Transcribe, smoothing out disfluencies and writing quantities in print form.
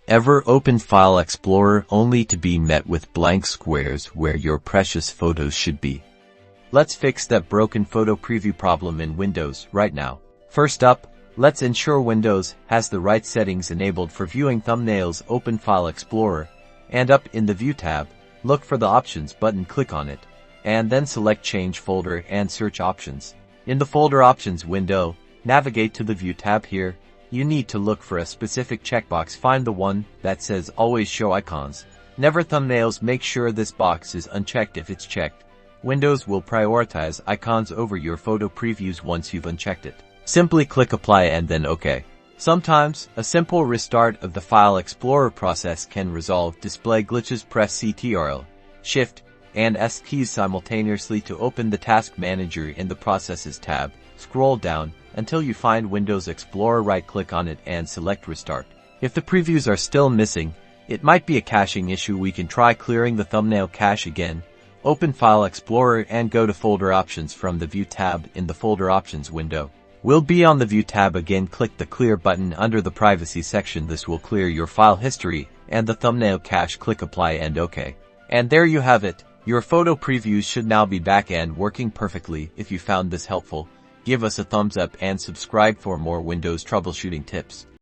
Ever open File Explorer only to be met with blank squares where your precious photos should be? Let's fix that broken photo preview problem in Windows right now. First up, let's ensure Windows has the right settings enabled for viewing thumbnails. Open File Explorer, and up in the View tab, look for the Options button, click on it, and then select Change Folder and Search Options. In the Folder Options window, navigate to the View tab. Here, you need to look for a specific checkbox. Find the one that says Always Show Icons, Never Thumbnails. Make sure this box is unchecked. If it's checked, Windows will prioritize icons over your photo previews. Once you've unchecked it, simply click Apply and then OK. Sometimes, a simple restart of the File Explorer process can resolve display glitches. Press Ctrl, Shift, and S keys simultaneously to open the Task Manager in the Processes tab. Scroll down until you find Windows Explorer, right-click on it and select Restart. If the previews are still missing, it might be a caching issue. We can try clearing the thumbnail cache again. Open File Explorer and go to Folder Options from the View tab. In the Folder Options window, we'll be on the View tab again. Click the Clear button under the Privacy section. This will clear your file history and the thumbnail cache. Click Apply and OK. And there you have it. Your photo previews should now be back and working perfectly. If you found this helpful, give us a thumbs up and subscribe for more Windows troubleshooting tips.